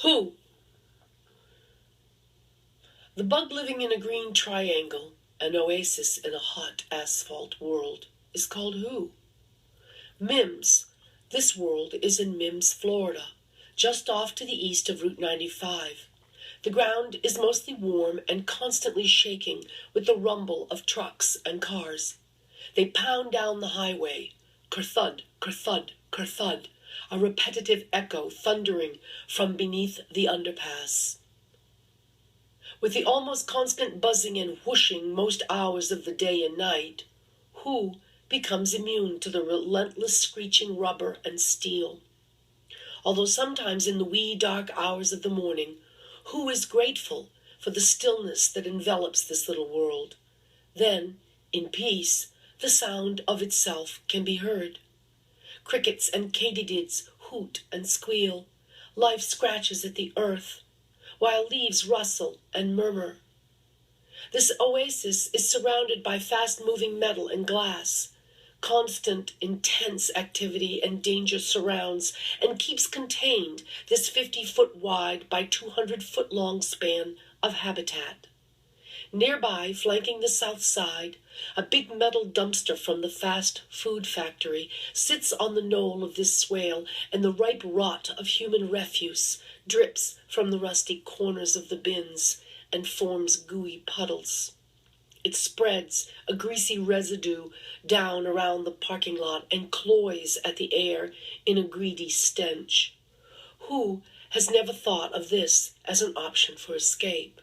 Who? The bug living in a green triangle, an oasis in a hot asphalt world, is called who? Mims. This world is in Mims, Florida, just off to the east of Route 95. The ground is mostly warm and constantly shaking with the rumble of trucks and cars. They pound down the highway, ker-thud, ker-thud, ker-thud, a repetitive echo thundering from beneath the underpass. With the almost constant buzzing and whooshing most hours of the day and night, who becomes immune to the relentless screeching rubber and steel? Although sometimes in the wee dark hours of the morning, who is grateful for the stillness that envelops this little world? Then, in peace, the sound of itself can be heard. Crickets and katydids hoot and squeal. Life scratches at the earth, while leaves rustle and murmur. This oasis is surrounded by fast-moving metal and glass. Constant, intense activity and danger surrounds and keeps contained this 50-foot wide by 200-foot long span of habitat. Nearby, flanking the south side, a big metal dumpster from the fast food factory sits on the knoll of this swale, and the ripe rot of human refuse drips from the rusty corners of the bins and forms gooey puddles. It spreads a greasy residue down around the parking lot and cloys at the air in a greedy stench. Who has never thought of this as an option for escape?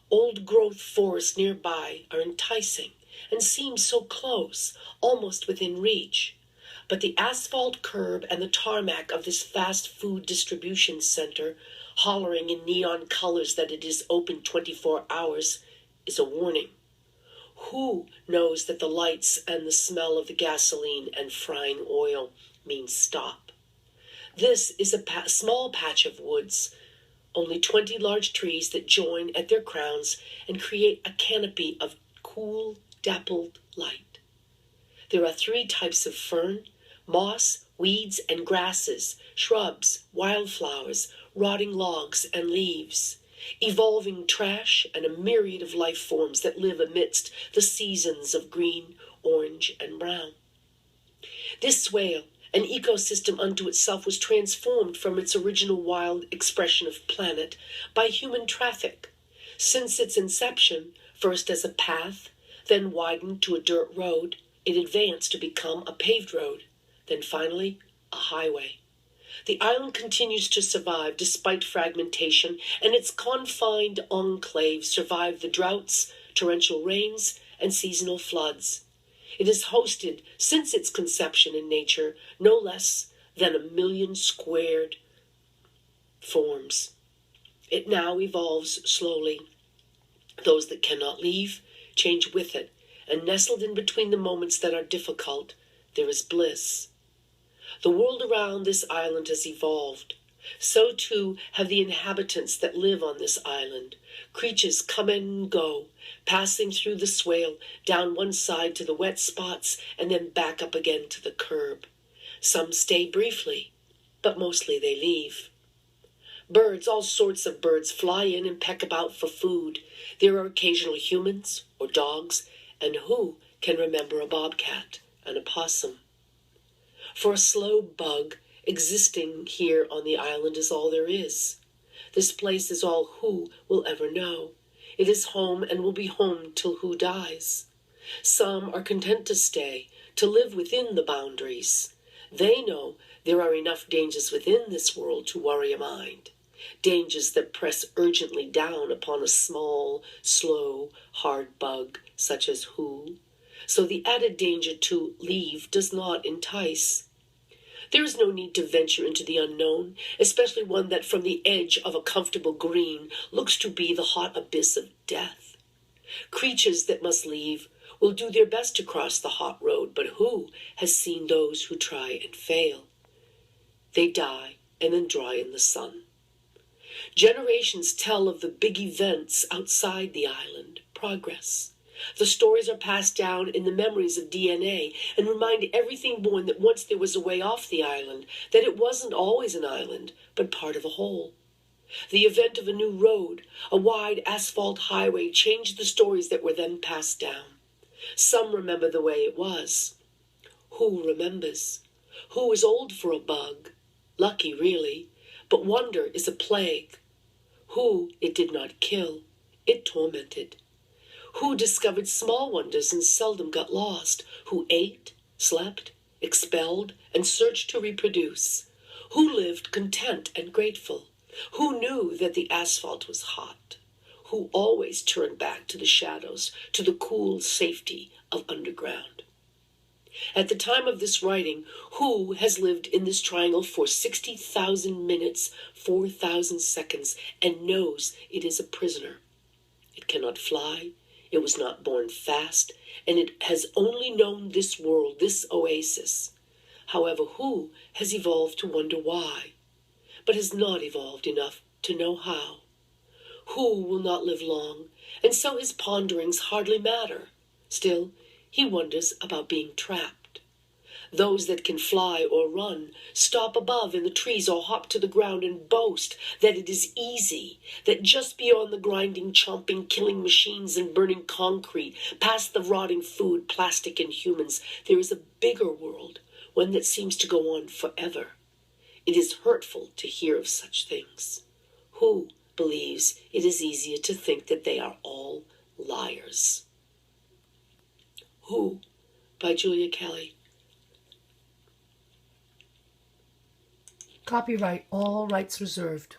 Old-growth forests nearby are enticing and seem so close, almost within reach. But the asphalt curb and the tarmac of this fast food distribution center, hollering in neon colors that it is open 24 hours, is a warning. Who knows that the lights and the smell of the gasoline and frying oil mean stop? This is a small patch of woods, only 20 large trees that join at their crowns and create a canopy of cool, dappled light. There are 3 types of fern: moss, weeds, and grasses, shrubs, wildflowers, rotting logs, and leaves, evolving trash, and a myriad of life forms that live amidst the seasons of green, orange, and brown. This swale, an ecosystem unto itself, was transformed from its original wild expression of planet by human traffic. Since its inception, first as a path, then widened to a dirt road, it advanced to become a paved road, then finally a highway. The island continues to survive despite fragmentation, and its confined enclave survived the droughts, torrential rains, and seasonal floods. It has hosted, since its conception in nature, no less than 1 million squared forms. It now evolves slowly. Those that cannot leave change with it, and nestled in between the moments that are difficult, there is bliss. The world around this island has evolved. So too have the inhabitants that live on this island. Creatures come and go, passing through the swale, down one side to the wet spots, and then back up again to the curb. Some stay briefly, but mostly they leave. Birds, all sorts of birds, fly in and peck about for food. There are occasional humans or dogs, and who can remember a bobcat and a possum? For a slow bug, existing here on the island is all there is. This place is all who will ever know. It is home and will be home till who dies. Some are content to stay, to live within the boundaries. They know there are enough dangers within this world to worry a mind. Dangers that press urgently down upon a small, slow, hard bug such as who. So the added danger to leave does not entice. There is no need to venture into the unknown, especially one that from the edge of a comfortable green looks to be the hot abyss of death. Creatures that must leave will do their best to cross the hot road, but who has seen those who try and fail? They die and then dry in the sun. Generations tell of the big events outside the island, progress. The stories are passed down in the memories of DNA and remind everything born that once there was a way off the island, that it wasn't always an island, but part of a whole. The event of a new road, a wide asphalt highway, changed the stories that were then passed down. Some remember the way it was. Who remembers? Who is old for a bug? Lucky, really, but wonder is a plague. Who it did not kill, it tormented. Who discovered small wonders and seldom got lost? Who ate, slept, expelled, and searched to reproduce? Who lived content and grateful? Who knew that the asphalt was hot? Who always turned back to the shadows, to the cool safety of underground? At the time of this writing, who has lived in this triangle for 60,000 minutes, 4,000 seconds, and knows it is a prisoner? It cannot fly, it was not born fast, and it has only known this world, this oasis. However, who has evolved to wonder why, but has not evolved enough to know how? Who will not live long, and so his ponderings hardly matter. Still, he wonders about being trapped. Those that can fly or run stop above in the trees or hop to the ground and boast that it is easy, that just beyond the grinding, chomping, killing machines and burning concrete, past the rotting food, plastic, and humans, there is a bigger world, one that seems to go on forever. It is hurtful to hear of such things. Who believes it is easier to think that they are all liars? Who, by Julia Kelly. Copyright, all rights reserved.